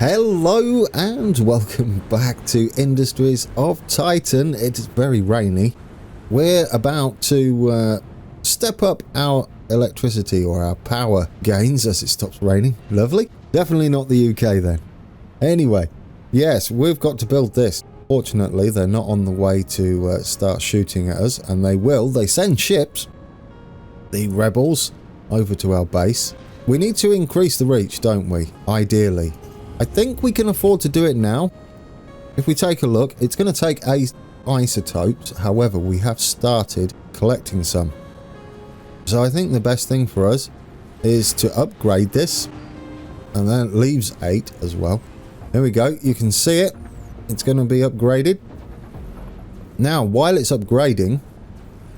Hello and welcome back to Industries of Titan. It is very rainy. We're about to step up our electricity or our power gains as it stops raining. Lovely. Definitely not the UK then. Anyway, yes, we've got to build this. Fortunately, they're not on the way to start shooting at us, and they will. They send ships, the rebels, over to our base. We need to increase the reach, don't we? Ideally. I think we can afford to do it now. If we take a look, it's going to take 8 isotopes. However, we have started collecting some. So I think the best thing for us is to upgrade this. And then it leaves 8 as well. There we go. You can see it. It's going to be upgraded. Now, while it's upgrading,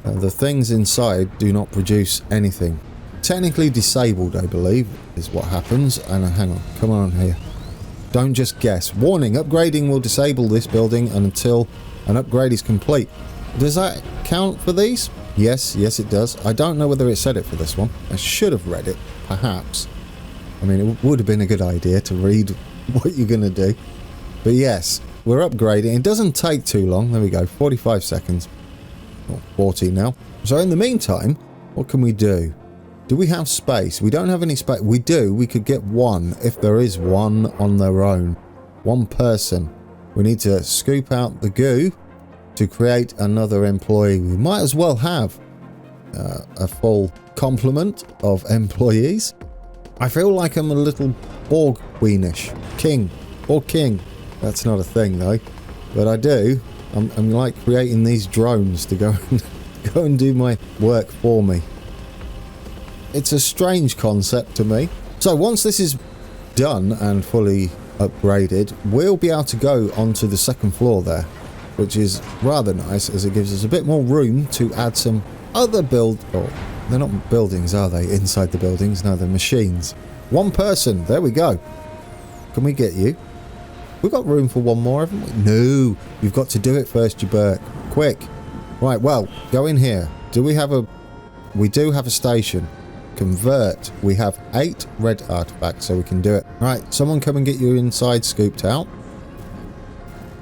the things inside do not produce anything. Technically disabled, I believe, is what happens. And hang on. Come on here. Don't just guess. Warning, upgrading will disable this building until an upgrade is complete. Does that count for these? Yes, it does. I don't know whether it said it for this one. I should have read it, perhaps. I mean, it would have been a good idea to read what you're going to do. But yes, we're upgrading. It doesn't take too long. There we go, 45 seconds. Or 40 now. So in the meantime, what can we do? Do we have space? We don't have any space. We do. We could get one if there is one on their own. One person. We need to scoop out the goo to create another employee. We might as well have a full complement of employees. I feel like I'm a little Borg queenish. King. Or king. That's not a thing though. But I do. I'm like creating these drones to go and do my work for me. It's a strange concept to me. So once this is done and fully upgraded, we'll be able to go onto the second floor there, which is rather nice as it gives us a bit more room to add some other they're not buildings, are they? Inside the buildings? No, they're machines. One person. There we go. Can we get you? We've got room for one more, haven't we? No. You've got to do it first, you Burke. Quick. Right, well, go in here. We do have a station. Convert. We have 8 red artifacts, so we can do it. Right, someone come and get you inside scooped out.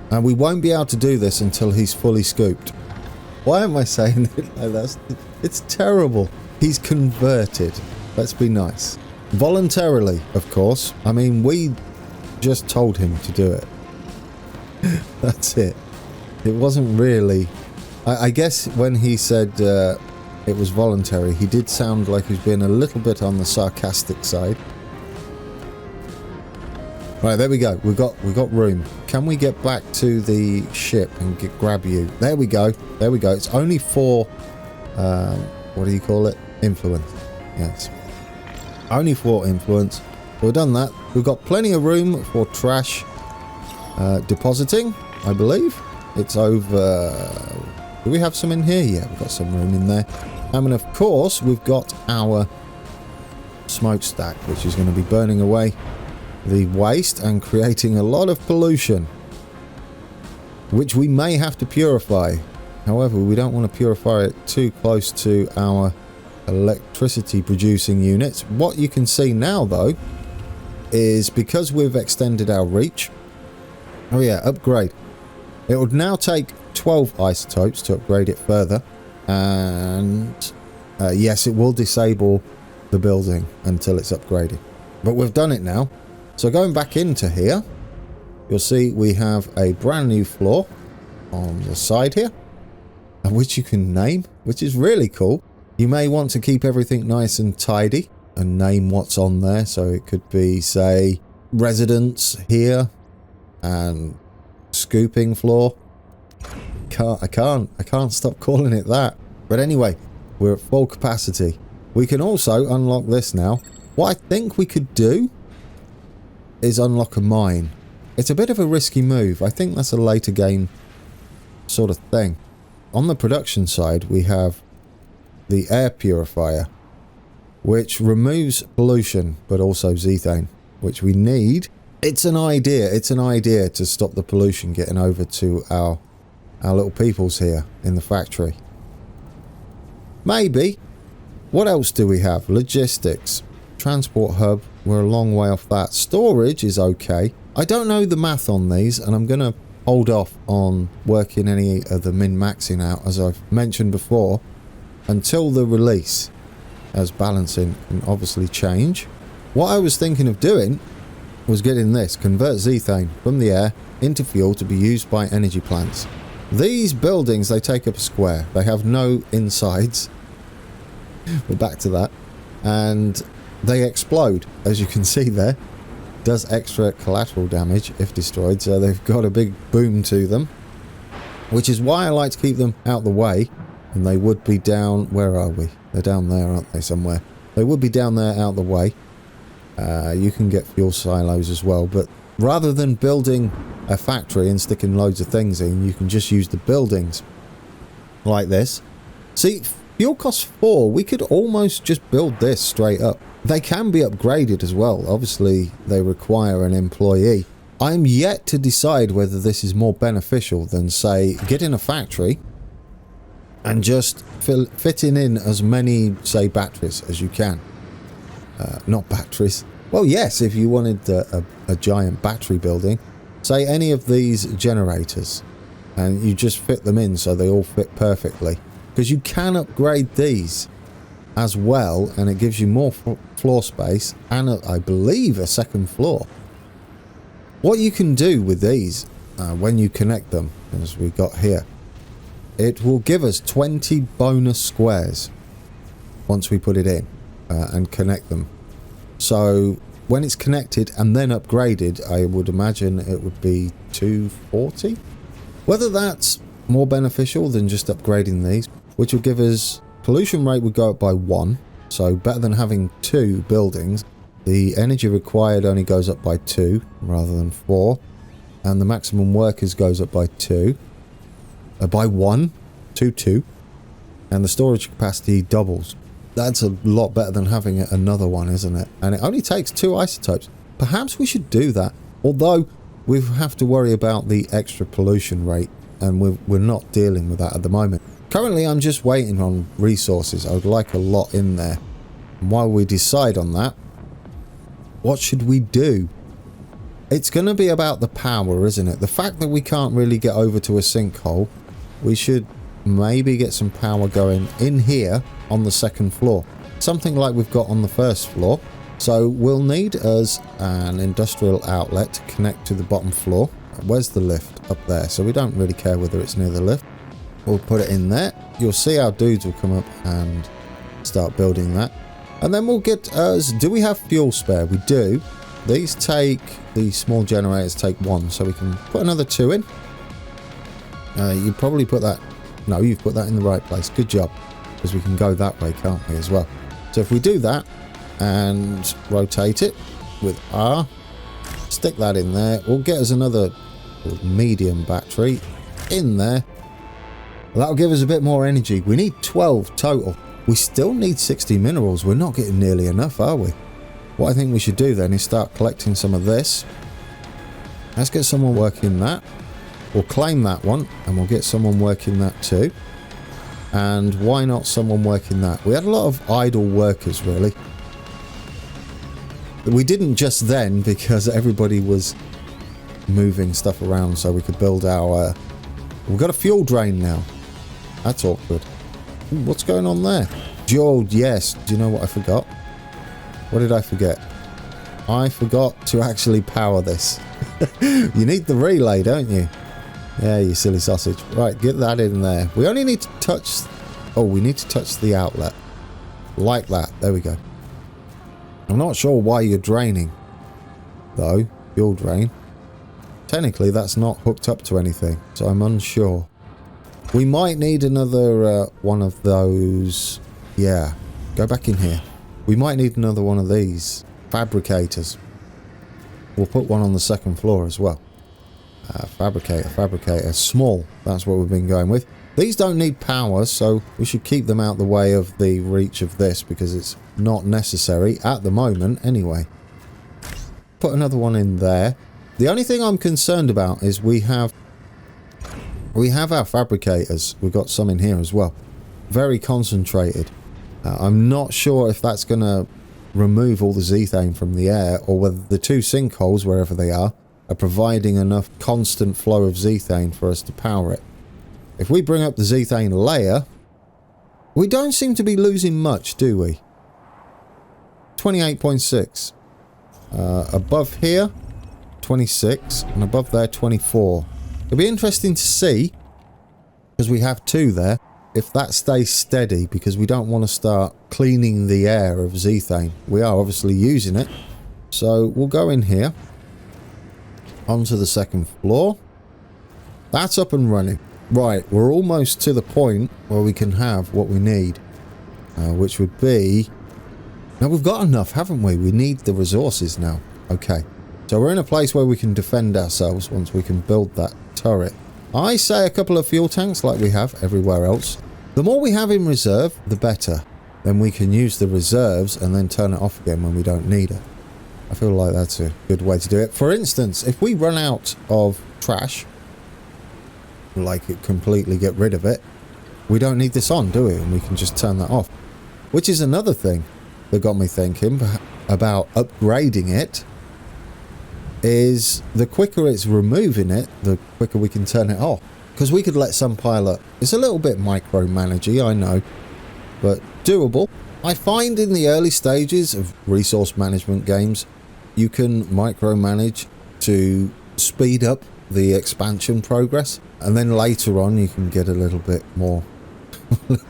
And we won't be able to do this until he's fully scooped. Why am I saying it like that? It's terrible. He's converted. Let's be nice. Voluntarily, of course. I mean, we just told him to do it. That's it. It wasn't really... I guess when he said... it was voluntary. He did sound like he was being a little bit on the sarcastic side. Right, there we go. We've got room. Can we get back to the ship and grab you? There we go. There we go. It's only 4... what do you call it? Influence. Yes. Only 4 influence. We've done that. We've got plenty of room for trash depositing, I believe. It's over... Do we have some in here? Yeah, we've got some room in there. And of course, we've got our smokestack, which is going to be burning away the waste and creating a lot of pollution, which we may have to purify. However, we don't want to purify it too close to our electricity producing units. What you can see now, though, is because we've extended our reach. Oh yeah, upgrade. It would now take 12 isotopes to upgrade it further, and yes, it will disable the building until it's upgraded, but we've done it now. So going back into here, you'll see we have a brand new floor on the side here, which you can name, which is really cool. You may want to keep everything nice and tidy and name what's on there. So it could be, say, residence here and scooping floor. I can't stop calling it that. But anyway, we're at full capacity. We can also unlock this now. What I think we could do is unlock a mine. It's a bit of a risky move. I think that's a later game sort of thing. On the production side, we have the air purifier, which removes pollution, but also zethane, which we need. It's an idea. It's an idea to stop the pollution getting over to our little peoples here in the factory. Maybe. What else do we have? Logistics. Transport hub. We're a long way off that. Storage is okay. I don't know the math on these, and I'm going to hold off on working any of the min-maxing out, as I've mentioned before, until the release, as balancing can obviously change. What I was thinking of doing was getting this, convert zethane from the air into fuel to be used by energy plants. These buildings, they take up a square. They have no insides. We're back to that. And they explode, as you can see there. Does extra collateral damage if destroyed, so they've got a big boom to them, which is why I like to keep them out the way. And they would be down, where are we? They're down there, aren't they, somewhere? They would be down there out the way. You can get fuel silos as well, but rather than building a factory and sticking loads of things in, you can just use the buildings like this. See, fuel costs 4. We could almost just build this straight up. They can be upgraded as well. Obviously, they require an employee. I'm yet to decide whether this is more beneficial than, say, getting a factory and just fitting in as many, say, batteries as you can. Not batteries. Well, yes, if you wanted a giant battery building, say any of these generators, and you just fit them in so they all fit perfectly. Because you can upgrade these as well, and it gives you more floor space and I believe a second floor. What you can do with these when you connect them, as we got here, it will give us 20 bonus squares once we put it in and connect them. So when it's connected and then upgraded, I would imagine it would be 240. Whether that's more beneficial than just upgrading these, which would give us pollution rate would go up by 1, so better than having 2 buildings. The energy required only goes up by 2 rather than 4, and the maximum workers goes up by 2, by 1, 2, and the storage capacity doubles. That's a lot better than having another one, isn't it? And it only takes 2 isotopes. Perhaps we should do that, although we have to worry about the extra pollution rate, and we're not dealing with that at the moment. Currently, I'm just waiting on resources. I would like a lot in there. And while we decide on that, what should we do? It's going to be about the power, isn't it? The fact that we can't really get over to a sinkhole, we should maybe get some power going in here on the second floor. Something like we've got on the first floor. So we'll need us an industrial outlet to connect to the bottom floor. Where's the lift? Up there. So we don't really care whether it's near the lift. We'll put it in there. You'll see our dudes will come up and start building that. And then we'll get us... Do we have fuel spare? We do. These small generators take 1, so we can put another 2 in. You probably put that... No, you've put that in the right place. Good job. Because we can go that way, can't we, as well? So if we do that and rotate it with R, stick that in there. We'll get us another medium battery in there. That'll give us a bit more energy. We need 12 total. We still need 60 minerals. We're not getting nearly enough, are we? What I think we should do then is start collecting some of this. Let's get someone working that. We'll claim that one, and we'll get someone working that too. And why not someone working that? We had a lot of idle workers, really. We didn't just then, because everybody was moving stuff around so we could build our... We've got a fuel drain now. That's awkward. Ooh, what's going on there? Oh, yes. Do you know what I forgot? What did I forget? I forgot to actually power this. You need the relay, don't you? Yeah, you silly sausage. Right, get that in there. We only need to touch... Oh, we need to touch the outlet. Like that. There we go. I'm not sure why you're draining, though. Fuel drain. Technically, that's not hooked up to anything, so I'm unsure. We might need another one of those... Yeah, go back in here. We might need another one of these fabricators. We'll put one on the second floor as well. Fabricator, small. That's what we've been going with. These don't need power, so we should keep them out the way of the reach of this because it's not necessary at the moment anyway. Put another one in there. The only thing I'm concerned about is we have our fabricators. We've got some in here as well. Very concentrated. I'm not sure if that's going to remove all the zethane from the air or whether the 2 sinkholes, wherever they are are providing enough constant flow of zethane for us to power it. If we bring up the zethane layer, we don't seem to be losing much, do we? 28.6. Above here, 26. And above there, 24. It'll be interesting to see, because we have 2 there, if that stays steady, because we don't want to start cleaning the air of zethane. We are obviously using it. So we'll go in here. Onto the second floor. That's up and running. Right, we're almost to the point where we can have what we need. Which would be... Now, we've got enough, haven't we? We need the resources now. Okay. So we're in a place where we can defend ourselves once we can build that turret. I say a couple of fuel tanks like we have everywhere else. The more we have in reserve, the better. Then we can use the reserves and then turn it off again when we don't need it. I feel like that's a good way to do it. For instance, if we run out of trash, like it completely get rid of it, we don't need this on, do we? And we can just turn that off. Which is another thing that got me thinking about upgrading it, is the quicker it's removing it, the quicker we can turn it off. Because we could let some pilot... It's a little bit micromanagey, I know, but doable. I find in the early stages of resource management games, you can micromanage to speed up the expansion progress, and then later on you can get a little bit more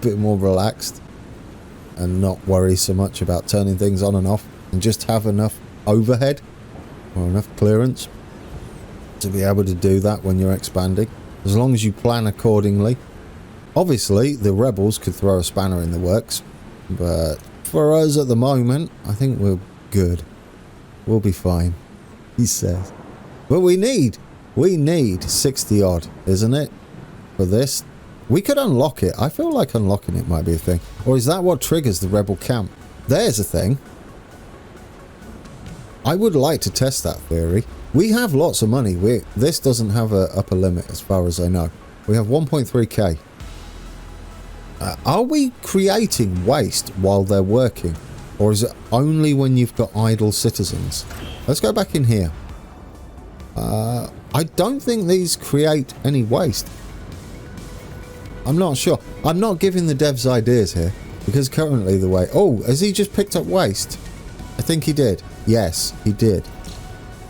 relaxed and not worry so much about turning things on and off, and just have enough overhead or enough clearance to be able to do that when you're expanding, as long as you plan accordingly. Obviously the rebels could throw a spanner in the works, but for us at the moment I think we're good. We'll be fine, he says. But we need 60 odd, isn't it, for this? We could unlock it. I feel like unlocking it might be a thing. Or is that what triggers the rebel camp? There's a thing. I would like to test that theory. We have lots of money. This doesn't have an upper limit as far as I know. We have 1.3k. Are we creating waste while they're working? Or is it only when you've got idle citizens? Let's go back in here. I don't think these create any waste. I'm not sure. I'm not giving the devs ideas here, because currently the way... Oh, has he just picked up waste? I think he did. Yes, he did.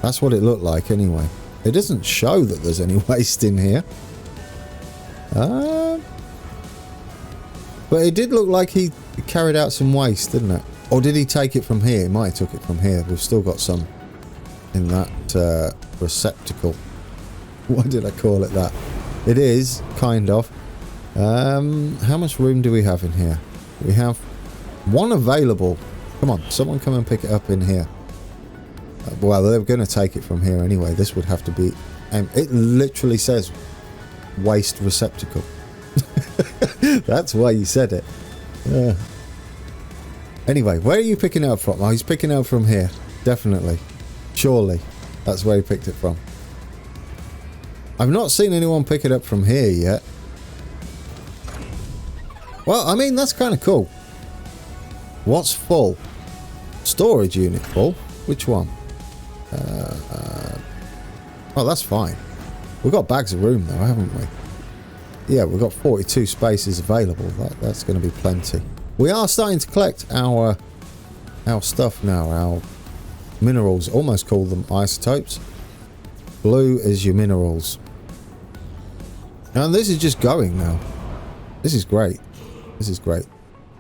That's what it looked like anyway. It doesn't show that there's any waste in here. But it did look like he carried out some waste, didn't it? Or did he take it from here? He might have took it from here. We've still got some in that receptacle. Why did I call it that? It is, kind of. How much room do we have in here? We have one available. Come on, someone come and pick it up in here. Well, they're going to take it from here anyway. This would have to be... it literally says waste receptacle. That's why you said it. Anyway, where are you picking it up from? Oh, he's picking it up from here. Definitely. Surely. That's where he picked it from. I've not seen anyone pick it up from here yet. Well, I mean, that's kind of cool. What's full? Storage unit full? Which one? Oh, that's fine. We've got bags of room though, haven't we? Yeah, we've got 42 spaces available. That's going to be plenty. We are starting to collect our stuff now. Our minerals. Almost call them isotopes. Blue is your minerals. And this is just going now. This is great. This is great.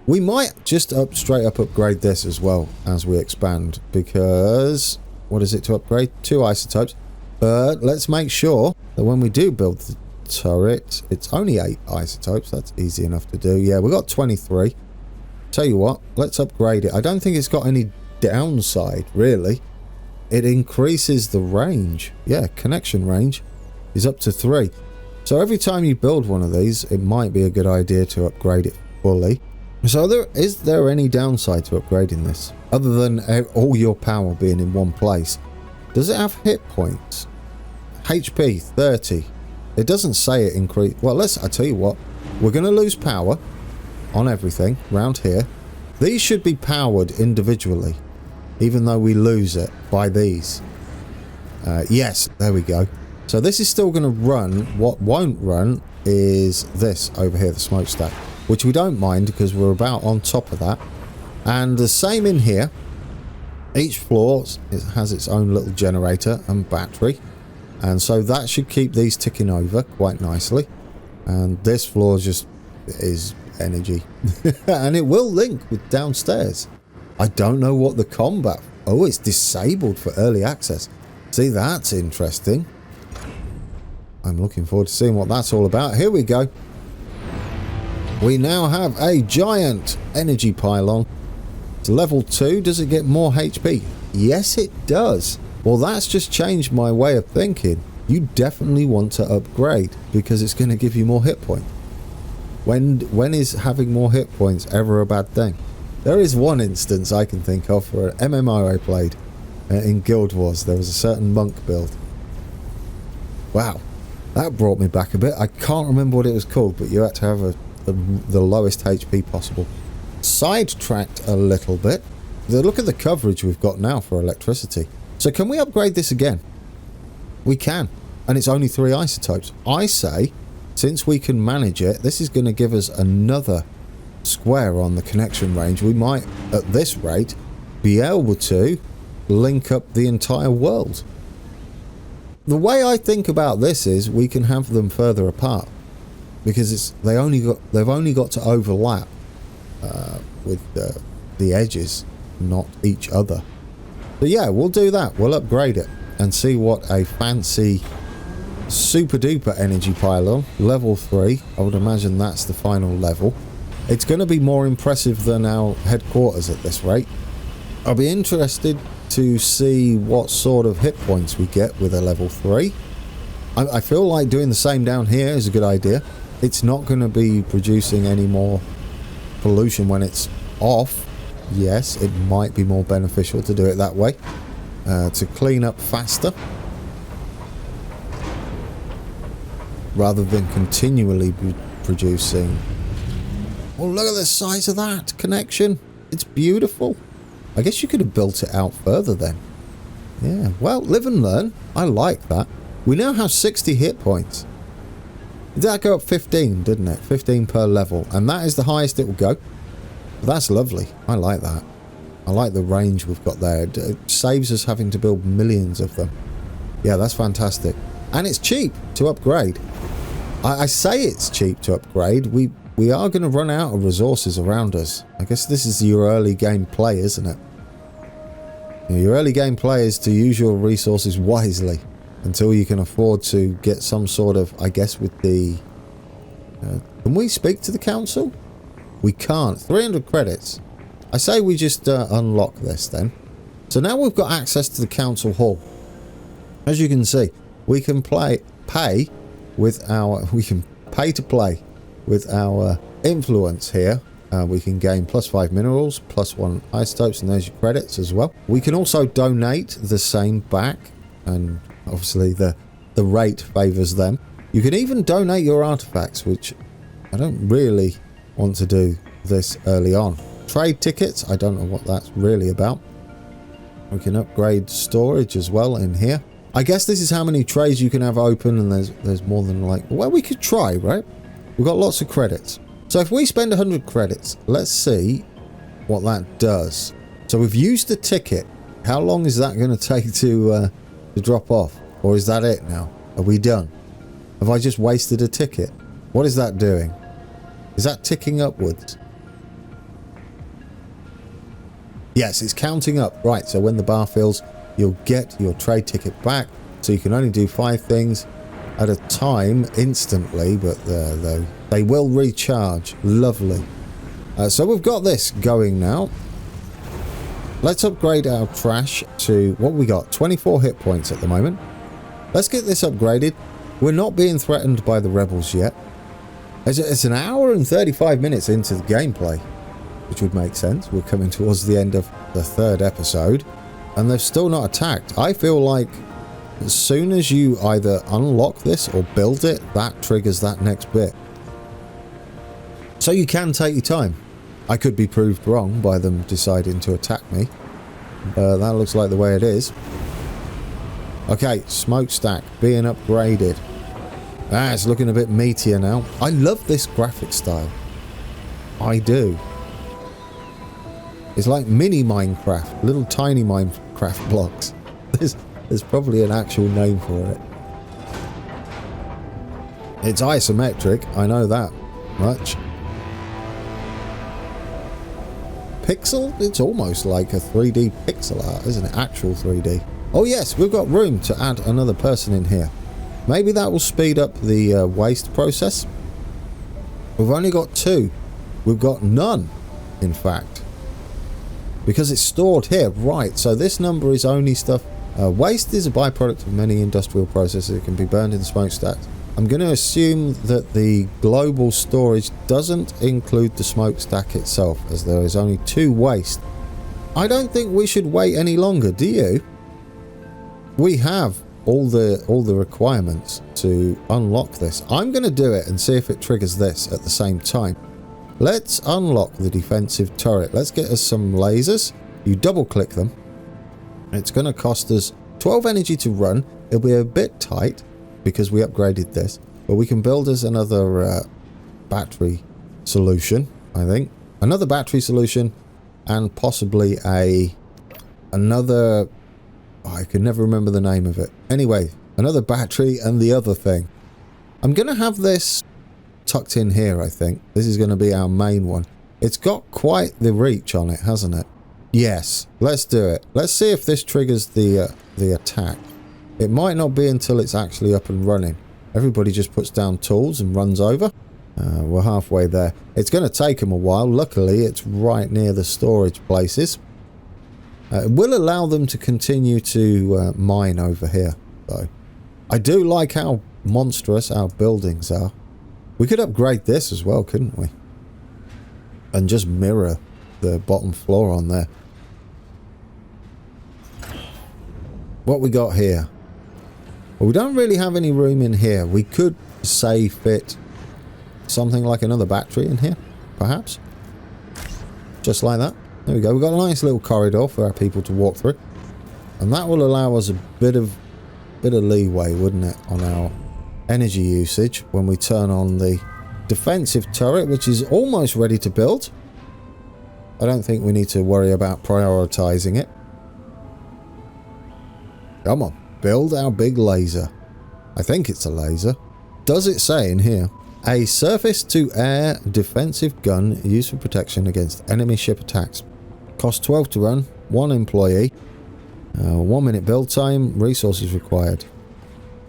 We might just straight up upgrade this as well as we expand, because what is it to upgrade? 2 isotopes. But let's make sure that when we do build the turret, it's only 8 isotopes. That's easy enough to do. Yeah, we've got 23. Tell you what, let's upgrade it. I don't think it's got any downside, really. It increases the range. Yeah, connection range is up to 3. So every time you build one of these, it might be a good idea to upgrade it fully. So is there any downside to upgrading this? Other than all your power being in one place. Does it have hit points? HP 30. It doesn't say it increase. Well, I tell you what. We're going to lose power on everything around here. These should be powered individually, even though we lose it by these. Yes, there we go. So this is still going to run. What won't run is this over here, the smokestack, which we don't mind because we're about on top of that. And the same in here. Each floor has its own little generator and battery. And so that should keep these ticking over quite nicely. And this floor just is energy. And it will link with downstairs. I don't know what the combat... Oh, it's disabled for early access. See, that's interesting. I'm looking forward to seeing what that's all about. Here we go. We now have a giant energy pylon. It's level 2. Does it get more HP? Yes, it does. Well, that's just changed my way of thinking. You definitely want to upgrade because it's going to give you more hit points. When is having more hit points ever a bad thing? There is one instance I can think of for an MMO I played in Guild Wars. There was a certain monk build. Wow, that brought me back a bit. I can't remember what it was called, but you had to have the lowest HP possible. Sidetracked a little bit. Look at the coverage we've got now for electricity. So can we upgrade this again? We can, and it's only 3 isotopes. I say, since we can manage it, this is going to give us another square on the connection range. We might, at this rate, be able to link up the entire world. The way I think about this is we can have them further apart because they've only got to overlap with the edges, not each other. So yeah, we'll do that. We'll upgrade it and see what a fancy super duper energy pylon, level 3. I would imagine that's the final level. It's going to be more impressive than our headquarters at this rate. I'll be interested to see what sort of hit points we get with a level 3. I feel like doing the same down here is a good idea. It's not going to be producing any more pollution when it's off. Yes, it might be more beneficial to do it that way, to clean up faster rather than continually producing. Well, look at the size of that connection. It's beautiful. I guess you could have built it out further then. Yeah, well, live and learn. I like that. We now have 60 hit points. Did that go up 15, didn't it? 15 per level. And that is the highest it will go. That's lovely. I like that. I like the range we've got there. It saves us having to build millions of them. Yeah, that's fantastic. And it's cheap to upgrade. I say it's cheap to upgrade. We are going to run out of resources around us. I guess this is your early game play, isn't it? You know, your early game play is to use your resources wisely until you can afford to get some sort of, I guess with the... can we speak to the council? We can't. 300 credits. I say we just unlock this then. So now we've got access to the council hall. As you can see, we can pay with our... We can pay to play with our influence here. We can gain +5 minerals, +1 isotopes, and there's your credits as well. We can also donate the same back, and obviously the rate favours them. You can even donate your artifacts, which I don't really want to do this early on. Trade tickets, I don't know what that's really about. We can upgrade storage as well in here. I guess this is how many trays you can have open, and there's more than like... Well, we could try, right? We've got lots of credits. So if we spend 100 credits, let's see what that does. So we've used the ticket. How long is that going to take to drop off? Or is that it now? Are we done? Have I just wasted a ticket? What is that doing? Is that ticking upwards? Yes, it's counting up. Right, so when the bar fills, you'll get your trade ticket back. So you can only do 5 things at a time instantly, but they will recharge. Lovely. So we've got this going now. Let's upgrade our trash to what we got. 24 hit points at the moment. Let's get this upgraded. We're not being threatened by the rebels yet. It's an hour and 35 minutes into the gameplay, which would make sense. We're coming towards the end of the 3rd episode, and they've still not attacked. I feel like as soon as you either unlock this or build it, that triggers that next bit. So you can take your time. I could be proved wrong by them deciding to attack me. That looks like the way it is. Okay, smokestack being upgraded. Ah, it's looking a bit meatier now. I love this graphic style. I do. It's like mini Minecraft, little tiny Minecraft blocks. There's probably an actual name for it. It's isometric, I know that much. Pixel? It's almost like a 3D pixel art, isn't it? Actual 3D. Oh yes, we've got room to add another person in here. Maybe that will speed up the waste process. We've only got 2. We've got none, in fact. Because it's stored here. Right, so this number is only stuff... waste is a byproduct of many industrial processes. It can be burned in smokestacks. I'm going to assume that the global storage doesn't include the smokestack itself, as there is only 2 waste. I don't think we should wait any longer, do you? We have all the requirements to unlock this. I'm going to do it and see if it triggers this at the same time. Let's unlock the defensive turret. Let's get us some lasers. You double click them. It's going to cost us 12 energy to run. It'll be a bit tight because we upgraded this, but we can build us another battery solution, I think. Another battery solution and possibly another... Oh, I can never remember the name of it. Anyway, another battery and the other thing. I'm going to have this tucked in here, I think. This is going to be our main one. It's got quite the reach on it, hasn't it? Yes, let's do it. Let's see if this triggers the attack. It might not be until it's actually up and running. Everybody just puts down tools and runs over. We're halfway there. It's going to take them a while. Luckily, it's right near the storage places. It will allow them to continue to mine over here, though. I do like how monstrous our buildings are. We could upgrade this as well, couldn't we? And just mirror the bottom floor on there. What we got here? Well, we don't really have any room in here. We could, say, fit something like another battery in here, perhaps. Just like that. There we go. We've got a nice little corridor for our people to walk through. And that will allow us a bit of leeway, wouldn't it, on our energy usage when we turn on the defensive turret, which is almost ready to build. I don't think we need to worry about prioritizing it. Come on, build our big laser. I think it's a laser. Does it say in here? A surface-to-air defensive gun used for protection against enemy ship attacks. Cost 12 to run, 1 employee. 1 minute build time, resources required.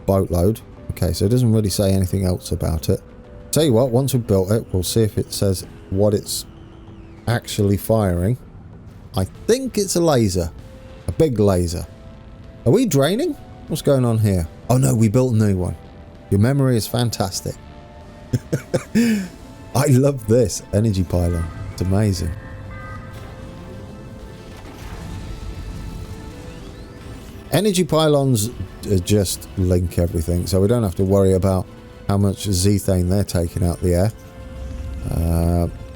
Boatload. Okay, so it doesn't really say anything else about it. Tell you what, once we've built it, we'll see if it says what it's actually firing. I think it's a laser. A big laser. Are we draining? What's going on here? Oh no, we built a new one. Your memory is fantastic. I love this energy pylon. It's amazing. Energy pylons just link everything, so we don't have to worry about how much zethane they're taking out the air.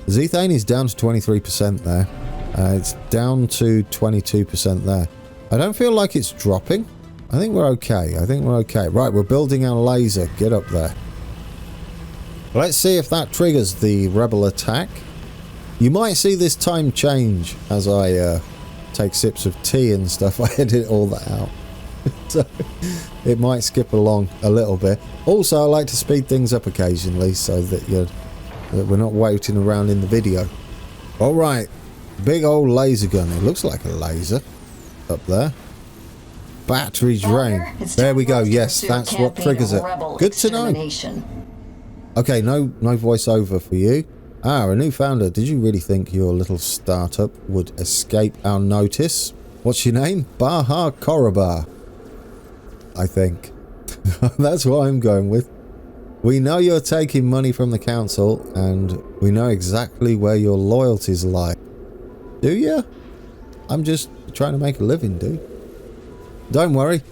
Zethane is down to 23% there. It's down to 22% there. I don't feel like it's dropping. I think we're okay. Right, we're building our laser. Get up there. Let's see if that triggers the rebel attack. You might see this time change as I take sips of tea and stuff. I edit all that out. So it might skip along a little bit. Also, I like to speed things up occasionally so that we're not waiting around in the video. Alright, big old laser gun. It looks like a laser up there. Battery drain. There we go. Yes, that's what triggers it. Good to know. Okay, no voiceover for you. Ah, a new founder. Did you really think your little startup would escape our notice? What's your name? Baha Korobar, I think. That's what I'm going with. We know you're taking money from the council, and we know exactly where your loyalties lie. Do you? I'm just trying to make a living, dude. Don't worry.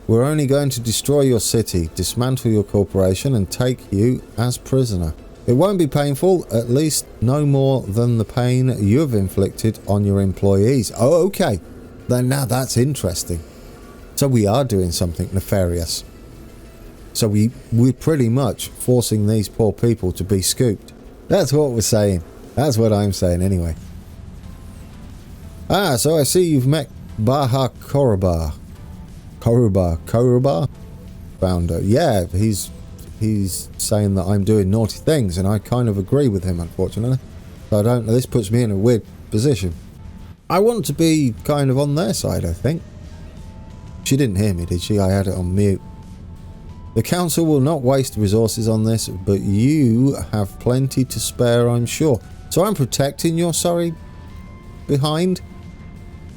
We're only going to destroy your city, dismantle your corporation, and take you as prisoner. It won't be painful, at least no more than the pain you've inflicted on your employees. Oh, okay. Then now that's interesting. So we are doing something nefarious. So we're pretty much forcing these poor people to be scooped. That's what we're saying. That's what I'm saying anyway. Ah, so I see you've met Baha Korobar. Korobar? Founder. Yeah, he's saying that I'm doing naughty things, and I kind of agree with him, unfortunately. So I don't know, this puts me in a weird position. I want to be kind of on their side, I think. She didn't hear me, did she? I had it on mute. The council will not waste resources on this, but you have plenty to spare, I'm sure. So I'm protecting your sorry behind.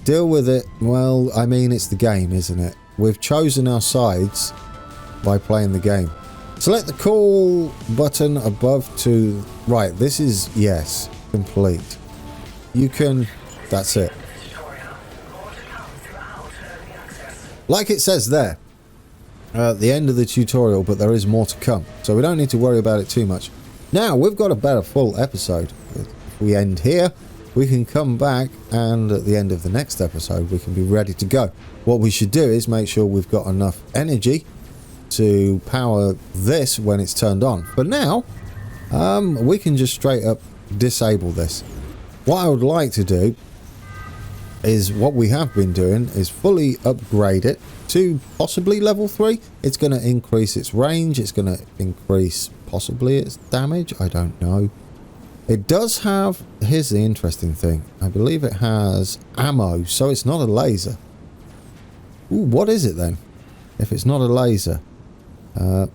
Deal with it. Well, I mean, it's the game, isn't it? We've chosen our sides by playing the game. Select the call button above to... Right, this is yes, complete. You can... That's it. Like it says there, at the end of the tutorial, but there is more to come. So we don't need to worry about it too much. Now, we've got a better full episode. If we end here, we can come back, and at the end of the next episode, we can be ready to go. What we should do is make sure we've got enough energy to power this when it's turned on. For now, we can just straight up disable this. What I would like to do is what we have been doing is fully upgrade it to possibly level 3. It's going to increase its range. It's going to increase possibly its damage. I don't know. It does have... Here's the interesting thing. I believe it has ammo, so it's not a laser. Ooh, what is it then? If it's not a laser. Well,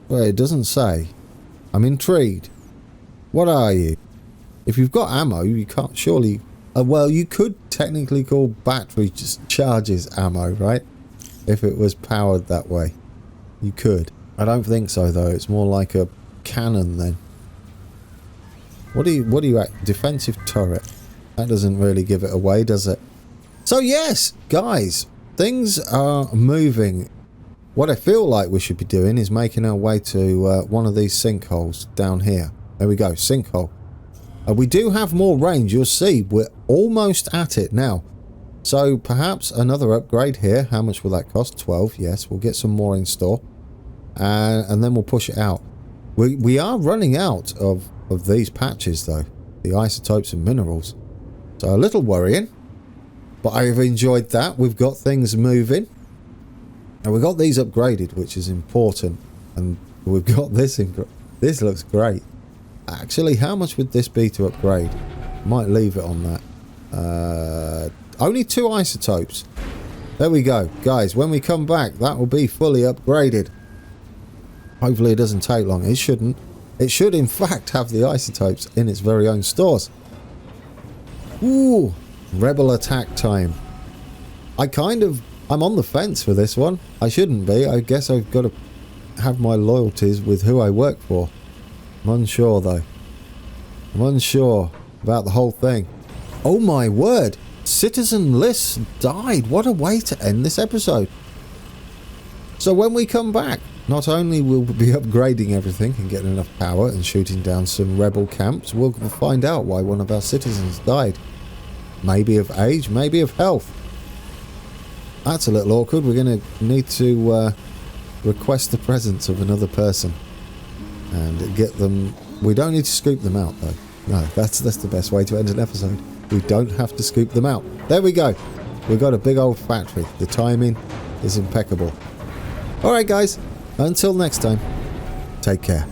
it doesn't say. I'm intrigued. What are you? If you've got ammo, you can't surely... well, you could technically call battery just charges ammo, right? If it was powered that way. You could. I don't think so, though. It's more like a cannon, then. What do you at? Defensive turret. That doesn't really give it away, does it? So, yes, guys. Things are moving. What I feel like we should be doing is making our way to one of these sinkholes down here. There we go, sinkhole. We do have more range, you'll see. We're almost at it now. So perhaps another upgrade here. How much will that cost? 12, yes. We'll get some more in store. And then we'll push it out. We are running out of these patches, though. The isotopes and minerals. So a little worrying. But I've enjoyed that. We've got things moving. And we've got these upgraded, which is important. And we've got this. This looks great. Actually, how much would this be to upgrade? Might leave it on that. Only 2 isotopes. There we go. Guys, when we come back, that will be fully upgraded. Hopefully it doesn't take long. It shouldn't. It should, in fact, have the isotopes in its very own stores. Ooh. Rebel attack time. I'm on the fence for this one. I shouldn't be. I guess I've got to have my loyalties with who I work for. I'm unsure, though. I'm unsure about the whole thing. Oh, my word. Citizen Liss died. What a way to end this episode. So when we come back, not only will we be upgrading everything and getting enough power and shooting down some rebel camps, we'll find out why one of our citizens died. Maybe of age, maybe of health. That's a little awkward. We're going to need to request the presence of another person. And get them... We don't need to scoop them out, though. No, that's the best way to end an episode. We don't have to scoop them out. There we go. We've got a big old factory. The timing is impeccable. Alright, guys. Until next time, take care.